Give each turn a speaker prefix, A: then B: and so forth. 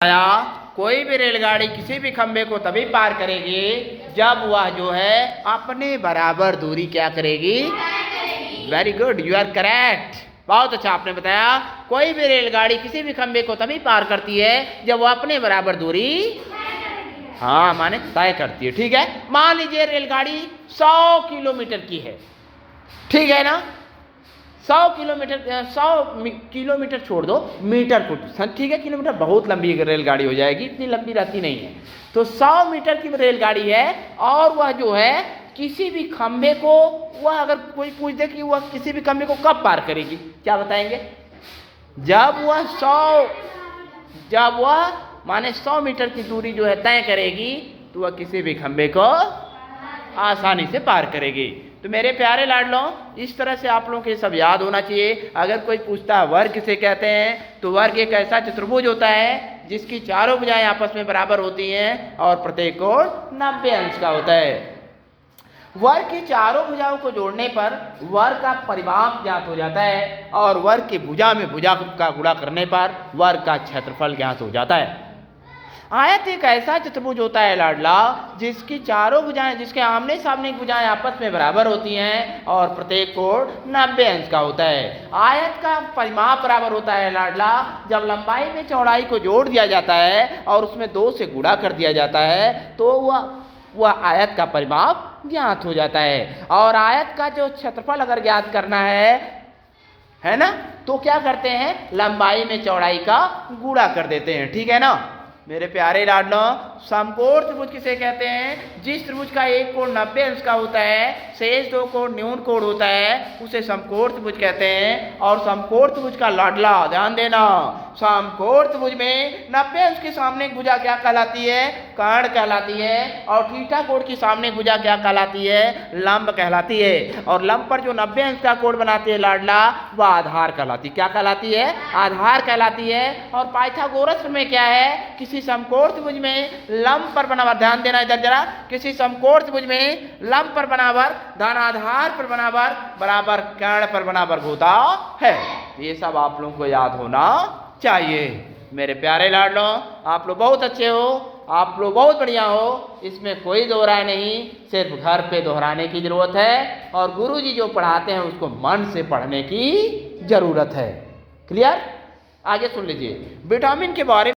A: आया कोई भी रेलगाड़ी किसी भी खंबे को तभी पार करेगी जब वह जो है अपने बराबर दूरी क्या करेगी। Very good, you are correct, बहुत अच्छा आपने बताया। कोई भी रेलगाड़ी किसी भी खंबे को तभी पार करती है जब वह अपने बराबर दूरी हाँ माने तय करती है। ठीक है, मान लीजिए रेलगाड़ी 100 किलोमीटर की है, ठीक है ना। 100 किलोमीटर छोड़ दो मीटर को, ठीक है, किलोमीटर बहुत लंबी रेलगाड़ी हो जाएगी, इतनी लंबी रहती नहीं है। तो 100 मीटर की रेलगाड़ी है और वह जो है किसी भी खंबे को, वह अगर कोई पूछ दे कि वह किसी भी खंबे को कब पार करेगी, क्या बताएंगे। जब वह माने 100 मीटर की दूरी जो है तय करेगी तो वह किसी भी खंबे को आसानी से पार करेगी। तो मेरे प्यारे लाडलों, इस तरह से आप लोगों को ये सब याद होना चाहिए। अगर कोई पूछता है वर्ग किसे कहते हैं, तो वर्ग एक ऐसा चतुर्भुज होता है जिसकी चारों भुजाएं आपस में बराबर होती हैं और प्रत्येक कोण 90 अंश का होता है। वर्ग की चारों भुजाओं को जोड़ने पर वर्ग का परिमाप ज्ञात हो जाता है और वर्ग की भुजा में भुजा का गुणा करने पर वर्ग का क्षेत्रफल ज्ञात हो जाता है। आयत एक ऐसा चतुर्भुज होता है लाडला जिसकी चारों भुजाएं, जिसके आमने सामने की भुजाएं आपस में बराबर होती हैं और प्रत्येक कोण 90 अंश का होता है। आयत का परिमाप बराबर होता है लाडला जब लंबाई में चौड़ाई को जोड़ दिया जाता है और उसमें 2 से गुणा कर दिया जाता है तो वह आयत का परिमाप ज्ञात हो जाता है। और आयत का जो क्षेत्रफल अगर ज्ञात करना है ना, तो क्या करते हैं, लंबाई में चौड़ाई का गुणा कर देते हैं। ठीक है ना मेरे प्यारे लाडलों, समकोण त्रिभुज किसे कहते हैं, जिस त्रिभुज का एक कोण 90 अंश का होता है, शेष 2 कोण न्यून कोण होता है, उसे समकोण त्रिभुज कहते हैं। और समकोण त्रिभुज का लाडला ध्यान देना, समकोण त्रिभुज में 90 अंश के सामने भुजा क्या कहलाती है, कर्ण कहलाती है। और थीटा कोण की सामने भुजा क्या कहलाती है, लंब कहलाती है। और लंब पर जो 90 अंश का कोण बनाती है लाडला, वह आधार कहलाती है। क्या कहलाती है, आधार कहलाती है। और पाइथागोरस में क्या है, किसी समकोण त्रिभुज में लंब पर बराबर, ध्यान देना इधर जरा, किसी समकोण त्रिभुज में लंब पर बराबर, धनाधार पर बराबर कर्ण पर बराबर होता है। ये सब आप लोगों को याद होना चाहिए। मेरे प्यारे लाडलों, आप लोग बहुत अच्छे हो, आप लोग बहुत बढ़िया हो, इसमें कोई दो राय नहीं, सिर्फ घर पे दोहराने की जरूरत है और गुरुजी जो पढ़ाते हैं उसको मन से पढ़ने की जरूरत है। क्लियर, आगे सुन लीजिए। विटामिन के बारे में